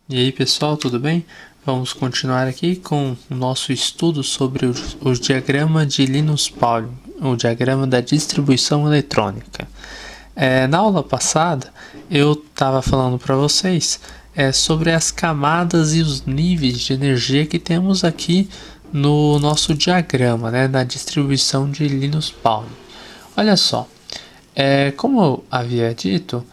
E aí pessoal, tudo bem? Vamos continuar aqui com o nosso estudo sobre o diagrama de Linus Pauling, o diagrama da distribuição eletrônica. Na aula passada eu estava falando para vocês sobre as camadas e os níveis de energia que temos aqui no nosso diagrama, na distribuição de Linus Pauling. Olha só, como eu havia dito,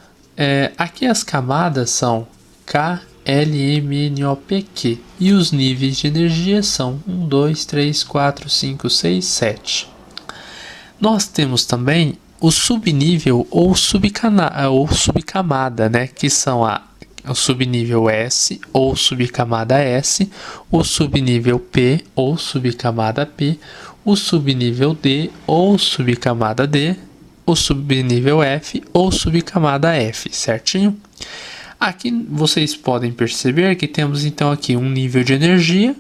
aqui as camadas são K, L, M, N, O, P, Q. E os níveis de energia são 1, 2, 3, 4, 5, 6, 7. Nós temos também o subnível ou subcamada, que são o subnível S ou subcamada S, o subnível P ou subcamada P, o subnível D ou subcamada D, o subnível F ou subcamada F, certinho? Aqui vocês podem perceber que temos então aqui um nível de energia,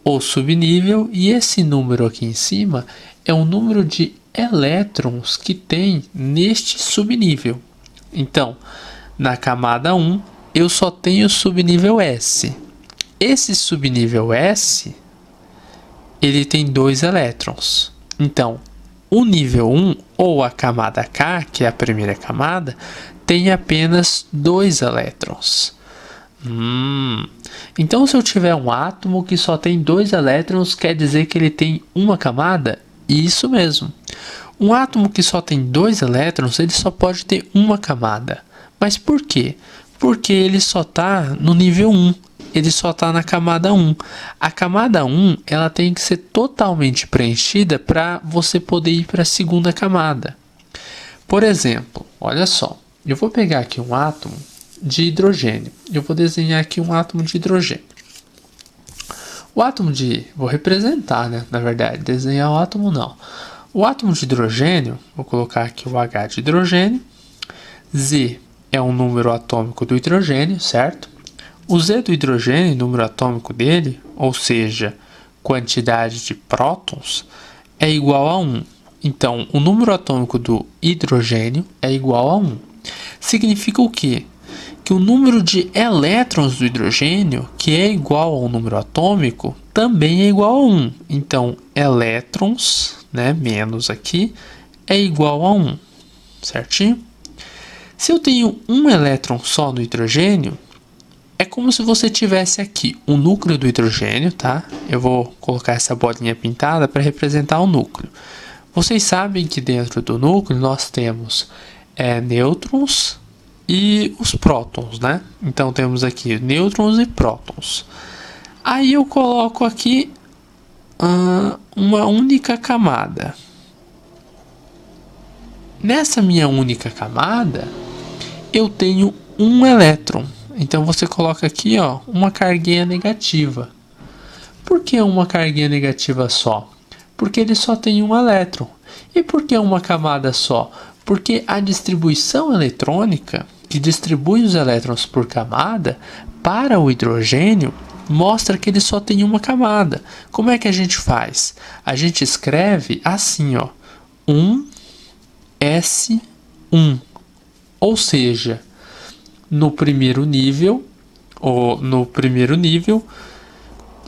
ou subnível, e esse número aqui em cima é o número de elétrons que tem neste subnível. Então, na camada 1, eu só tenho o subnível S. Esse subnível S, ele tem 2 elétrons. Então, o nível 1, ou a camada K, que é a primeira camada, tem apenas 2 elétrons. Então, se eu tiver um átomo que só tem 2 elétrons, quer dizer que ele tem uma camada? Isso mesmo. Um átomo que só tem 2 elétrons, ele só pode ter uma camada. Mas por quê? Porque ele só está no nível 1. Ele só está na camada 1. A camada 1 ela tem que ser totalmente preenchida para você poder ir para a segunda camada. Por exemplo, olha só. Eu vou pegar aqui um átomo de hidrogênio. Eu vou desenhar aqui um átomo de hidrogênio. Vou representar, na verdade. Desenhar o átomo não. O átomo de hidrogênio, vou colocar aqui o H de hidrogênio. Z é um número atômico do hidrogênio, certo? O Z do hidrogênio, número atômico dele, ou seja, quantidade de prótons, é igual a 1. Então, o número atômico do hidrogênio é igual a 1. Significa o quê? Que o número de elétrons do hidrogênio, que é igual ao número atômico, também é igual a 1. Então, elétrons, menos aqui, é igual a 1, certinho? Se eu tenho um elétron só no hidrogênio, é como se você tivesse aqui o núcleo do hidrogênio, tá? Eu vou colocar essa bolinha pintada para representar o núcleo. Vocês sabem que dentro do núcleo nós temos nêutrons e os prótons, Então temos aqui nêutrons e prótons. Aí eu coloco aqui uma única camada. Nessa minha única camada, eu tenho um elétron. Então você coloca aqui, uma carguinha negativa. Por que uma carguinha negativa só? Porque ele só tem um elétron. E por que uma camada só? Porque a distribuição eletrônica, que distribui os elétrons por camada, para o hidrogênio, mostra que ele só tem uma camada. Como é que a gente faz? A gente escreve assim, 1s1. Ou seja, no primeiro nível,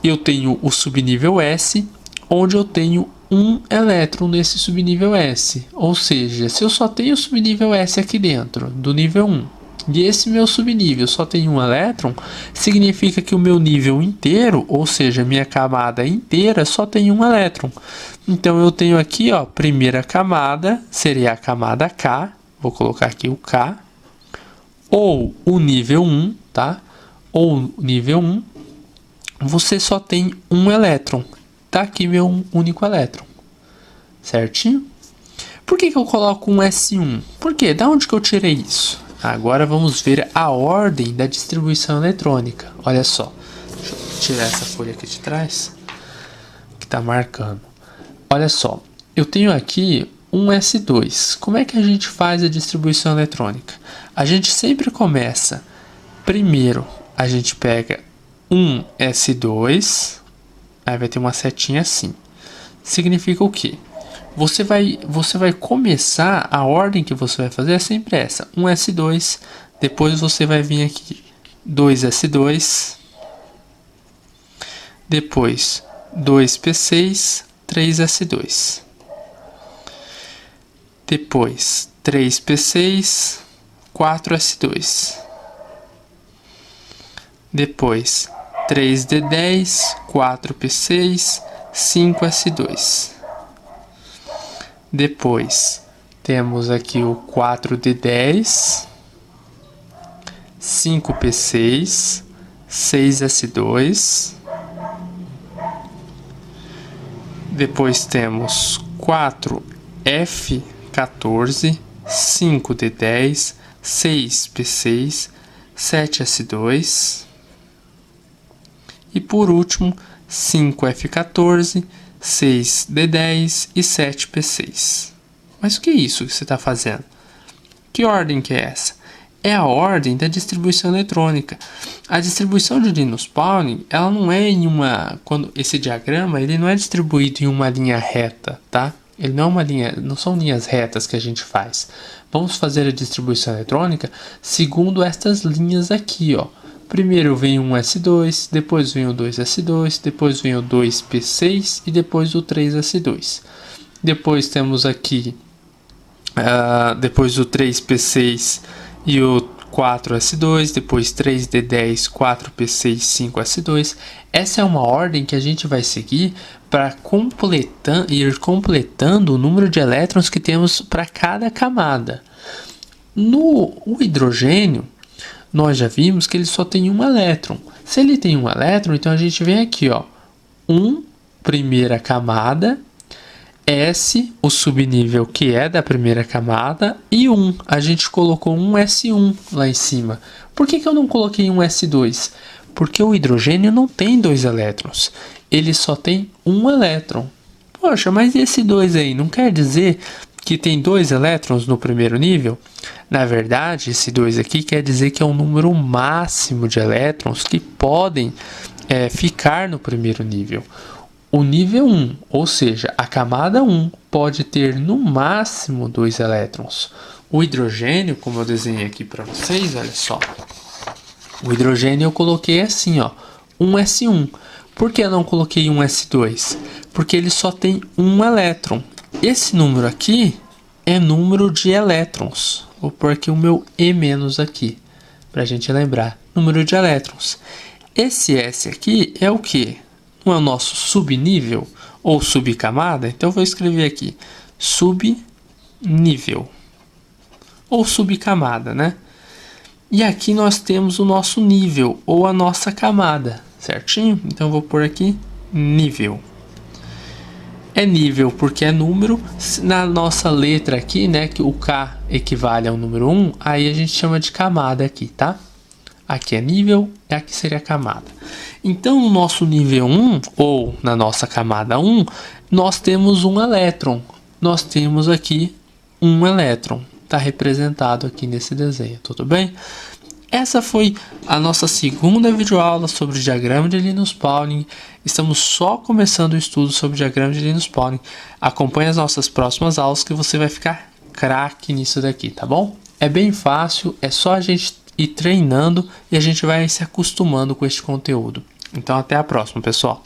eu tenho o subnível S, onde eu tenho um elétron nesse subnível S. Ou seja, se eu só tenho o subnível S aqui dentro, do nível 1, e esse meu subnível só tem um elétron, significa que o meu nível inteiro, ou seja, minha camada inteira, só tem um elétron. Então, eu tenho aqui, primeira camada, seria a camada K, vou colocar aqui o K, ou o nível 1, tá? Ou nível 1, você só tem um elétron. Tá aqui meu único elétron, certinho? Por que eu coloco um S1? Por quê? Da onde que eu tirei isso? Agora vamos ver a ordem da distribuição eletrônica. Olha só, deixa eu tirar essa folha aqui de trás, que está marcando. Olha só, eu tenho aqui um S2. Como é que a gente faz a distribuição eletrônica? A gente sempre começa, primeiro a gente pega um S2, aí vai ter uma setinha assim. Significa o quê? Você vai a ordem que você vai fazer é sempre essa. Um S2, depois você vai vir aqui 2s2, depois 2p6, 3s2, depois 3p6, 4s2, depois 3d10, 4p6, 5s2, depois temos aqui o 4d10, 5p6, 6s2, depois temos 4f14, 5d10, 6p6, 7s2 e por último 5f14, 6d10 e 7p6. Mas o que é isso que você está fazendo? Que ordem que é essa? É a ordem da distribuição eletrônica. A distribuição de Linus Pauling, ela não é em uma... esse diagrama, ele não é distribuído em uma linha reta, tá? Ele não é uma linha, não são linhas retas que a gente faz. Vamos fazer a distribuição eletrônica segundo estas linhas aqui, ó. Primeiro vem um S2, depois vem o 2S2, depois vem o 2P6 e depois o 3S2. Depois temos aqui, depois o 3P6 e o 4S2, depois 3D10, 4P6, 5S2. Essa é uma ordem que a gente vai seguir para ir completando o número de elétrons que temos para cada camada. O hidrogênio, nós já vimos que ele só tem um elétron. Se ele tem um elétron, então a gente vem aqui, ó, primeira camada, S, o subnível que é da primeira camada, e 1. A gente colocou um S1 lá em cima. Por que eu não coloquei um S2? Porque o hidrogênio não tem 2 elétrons. Ele só tem um elétron. Poxa, mas esse 2 aí não quer dizer que tem 2 elétrons no primeiro nível? Na verdade, esse 2 aqui quer dizer que é o número máximo de elétrons que podem ficar no primeiro nível. O nível 1, ou seja, a camada 1, pode ter no máximo 2 elétrons. O hidrogênio, como eu desenhei aqui para vocês, olha só. O hidrogênio eu coloquei assim, ó, um S1. Por que eu não coloquei um S2? Porque ele só tem um elétron. Esse número aqui é número de elétrons. Vou pôr aqui o meu E- aqui, para a gente lembrar. Número de elétrons. Esse S aqui é o quê? Não é o nosso subnível ou subcamada? Então eu vou escrever aqui subnível ou subcamada, né? E aqui nós temos o nosso nível ou a nossa camada, certinho? Então eu vou pôr aqui nível. É nível porque é número. Na nossa letra aqui, né, que o K equivale ao número 1, aí a gente chama de camada aqui, tá? Aqui é nível e aqui seria a camada. Então, no nosso nível 1, ou na nossa camada 1, nós temos um elétron. Nós temos aqui um elétron. Está representado aqui nesse desenho, tudo bem? Essa foi a nossa segunda videoaula sobre o diagrama de Linus Pauling. Estamos só começando o estudo sobre o diagrama de Linus Pauling. Acompanhe as nossas próximas aulas que você vai ficar craque nisso daqui, tá bom? É bem fácil, é só a gente ir treinando e a gente vai se acostumando com este conteúdo. Então até a próxima, pessoal.